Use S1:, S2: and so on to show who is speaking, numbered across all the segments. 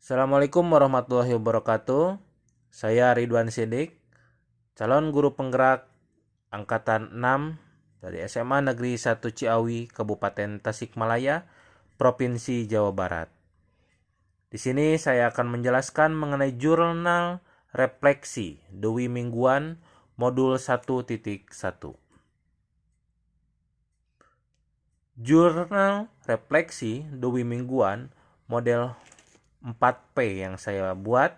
S1: Assalamualaikum warahmatullahi wabarakatuh. Saya Ridwan Sidik, calon guru penggerak angkatan 6 dari SMA Negeri 1 Ciawi, Kabupaten Tasikmalaya, Provinsi Jawa Barat. Di sini saya akan menjelaskan mengenai jurnal refleksi Dewi Mingguan modul 1.1. Jurnal refleksi Dewi Mingguan model 4P yang saya buat,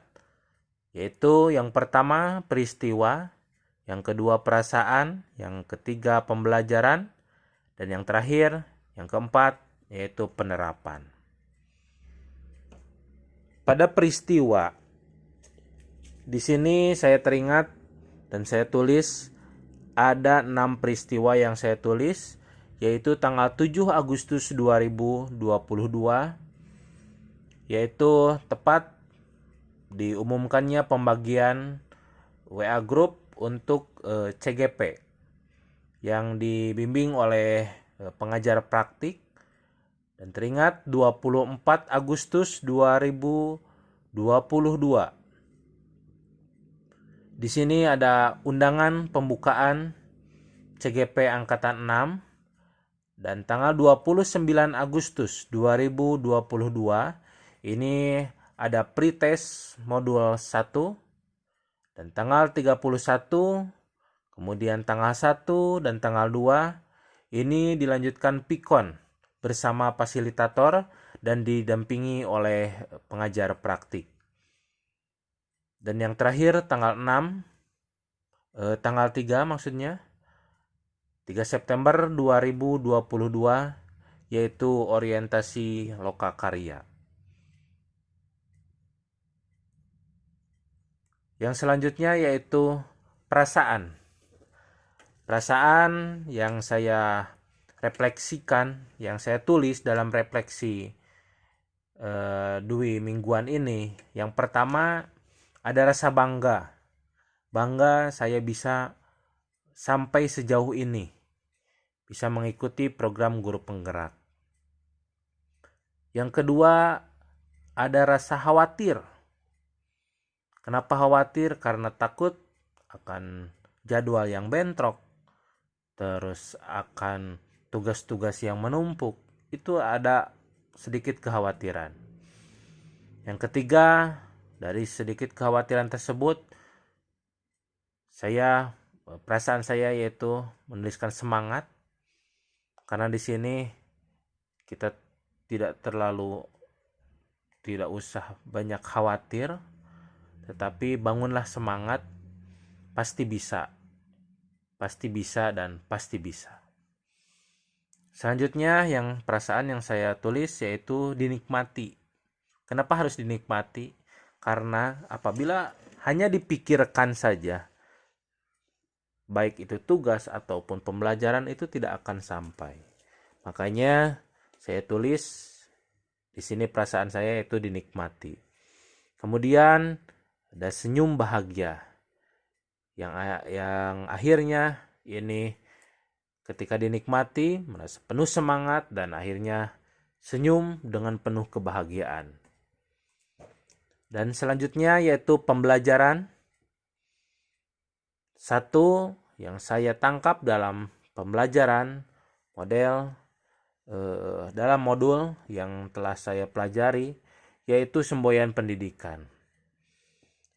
S1: yaitu yang pertama peristiwa, yang kedua perasaan, yang ketiga pembelajaran, dan yang terakhir, yang keempat, yaitu penerapan. Pada peristiwa, di sini saya teringat dan saya tulis ada 6 peristiwa yang saya tulis, yaitu tanggal 7 Agustus 2022, yaitu tepat diumumkannya pembagian WA Group untuk CGP yang dibimbing oleh pengajar praktik, dan teringat 24 Agustus 2022. Di sini ada undangan pembukaan CGP angkatan 6, dan tanggal 29 Agustus 2022 ini ada pretest modul 1, dan tanggal 31, kemudian tanggal 1 dan tanggal 2 ini dilanjutkan pikon bersama fasilitator dan didampingi oleh pengajar praktik. Dan yang terakhir tanggal 6, tanggal 3 maksudnya, 3 September 2022, yaitu orientasi lokakarya. Yang selanjutnya yaitu perasaan. Perasaan yang saya refleksikan, yang saya tulis dalam refleksi Dewi Mingguan ini. Yang pertama ada rasa bangga. Bangga saya bisa sampai sejauh ini, bisa mengikuti program guru penggerak. Yang kedua ada rasa khawatir. Kenapa khawatir? Karena takut akan jadwal yang bentrok, terus akan tugas-tugas yang menumpuk. Itu ada sedikit kekhawatiran. Yang ketiga, dari sedikit kekhawatiran tersebut, perasaan saya yaitu menuliskan semangat, karena di sini kita tidak usah banyak khawatir, tetapi bangunlah semangat, pasti bisa dan pasti bisa. Selanjutnya yang perasaan yang saya tulis yaitu dinikmati. Kenapa harus dinikmati? Karena apabila hanya dipikirkan saja, baik itu tugas ataupun pembelajaran, itu tidak akan sampai. Makanya saya tulis di sini perasaan saya itu dinikmati. Kemudian ada senyum bahagia yang akhirnya ini ketika dinikmati merasa penuh semangat dan akhirnya senyum dengan penuh kebahagiaan. Dan selanjutnya yaitu pembelajaran. Satu yang saya tangkap dalam pembelajaran dalam modul yang telah saya pelajari, yaitu semboyan pendidikan.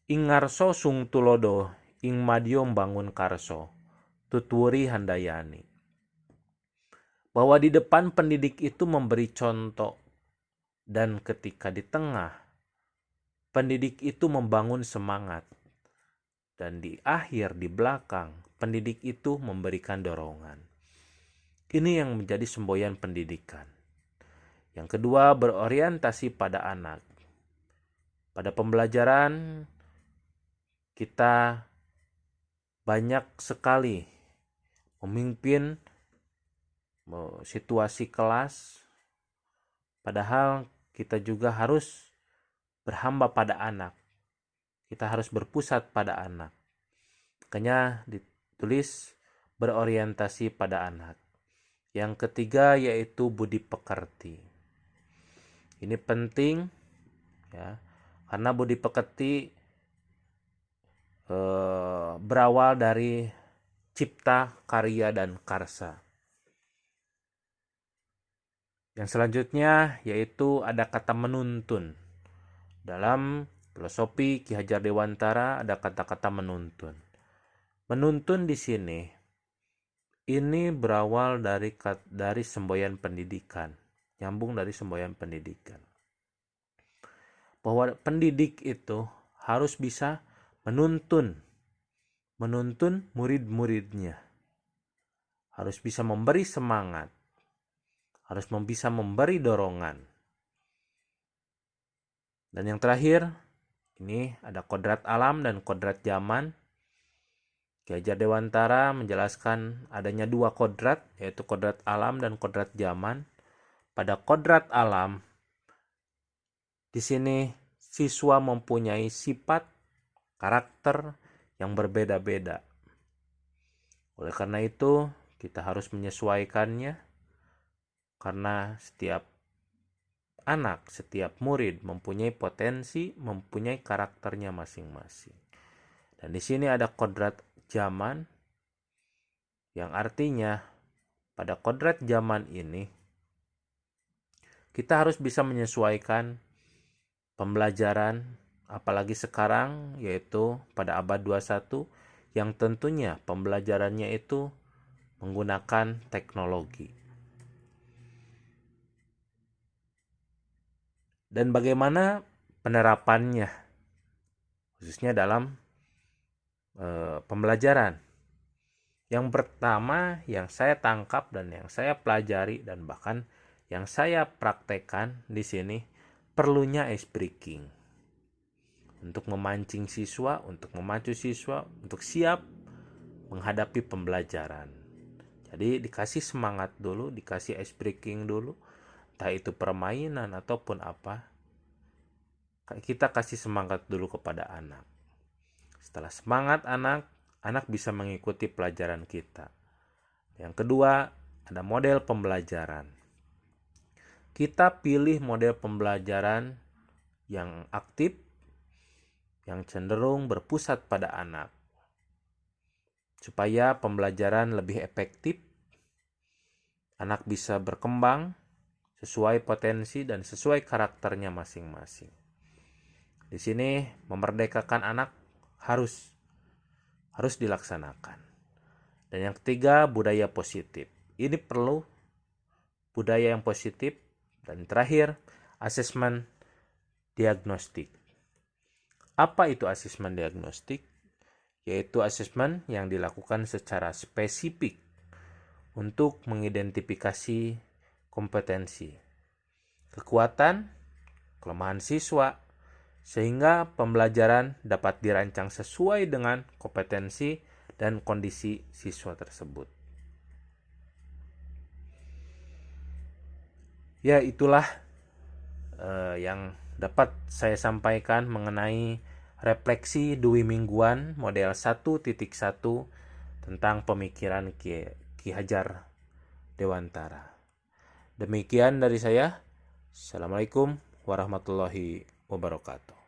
S1: Ing ngarso sung tulodo, ing madyom bangun karso, tuturi handayani. Bahwa di depan pendidik itu memberi contoh, dan ketika di tengah pendidik itu membangun semangat, dan di akhir, di belakang, pendidik itu memberikan dorongan. Ini yang menjadi semboyan pendidikan. Yang kedua, berorientasi pada anak. Pada pembelajaran kita banyak sekali memimpin situasi kelas, padahal kita juga harus berhamba pada anak. Kita harus berpusat pada anak. Makanya ditulis berorientasi pada anak. Yang ketiga yaitu budi pekerti. Ini penting ya. karena budi pekerti berawal dari cipta, karya, dan karsa. Yang selanjutnya yaitu ada kata menuntun. Dalam filosofi Ki Hajar Dewantara ada kata-kata menuntun. Menuntun di sini ini berawal dari semboyan pendidikan, nyambung dari semboyan pendidikan. Bahwa pendidik itu harus bisa menuntun murid-muridnya. Harus bisa memberi semangat. Harus bisa memberi dorongan. Dan yang terakhir, ini ada kodrat alam dan kodrat zaman. Ki Hajar Dewantara menjelaskan adanya dua kodrat, yaitu kodrat alam dan kodrat zaman. Pada kodrat alam, di sini siswa mempunyai sifat, karakter yang berbeda-beda. Oleh karena itu, kita harus menyesuaikannya, karena setiap anak, setiap murid mempunyai potensi, mempunyai karakternya masing-masing. Dan di sini ada kodrat zaman, yang artinya pada kodrat zaman ini kita harus bisa menyesuaikan pembelajaran, apalagi sekarang, yaitu pada abad 21, yang tentunya pembelajarannya itu menggunakan teknologi. Dan bagaimana penerapannya, khususnya dalam pembelajaran. Yang pertama yang saya tangkap dan yang saya pelajari dan bahkan yang saya praktekkan di sini, perlunya ice breaking. Untuk memancing siswa, untuk memacu siswa untuk siap menghadapi pembelajaran. Jadi dikasih semangat dulu, dikasih ice breaking dulu, entah itu permainan ataupun apa. Kita kasih semangat dulu kepada anak. Setelah semangat anak bisa mengikuti pelajaran kita. Yang kedua, ada model pembelajaran. Kita pilih model pembelajaran yang aktif, yang cenderung berpusat pada anak, supaya pembelajaran lebih efektif, anak bisa berkembang sesuai potensi dan sesuai karakternya masing-masing. Di sini memerdekakan anak harus dilaksanakan. Dan yang ketiga, budaya positif. Ini perlu budaya yang positif. Dan terakhir, asesmen diagnostik. Apa itu asesmen diagnostik? Yaitu asesmen yang dilakukan secara spesifik untuk mengidentifikasi kompetensi, kekuatan, kelemahan siswa, sehingga pembelajaran dapat dirancang sesuai dengan kompetensi dan kondisi siswa tersebut. Ya, itulah yang dapat saya sampaikan mengenai refleksi Dwi Mingguan model 1.1 tentang pemikiran Ki Hajar Dewantara. Demikian dari saya. Assalamualaikum warahmatullahi wabarakatuh.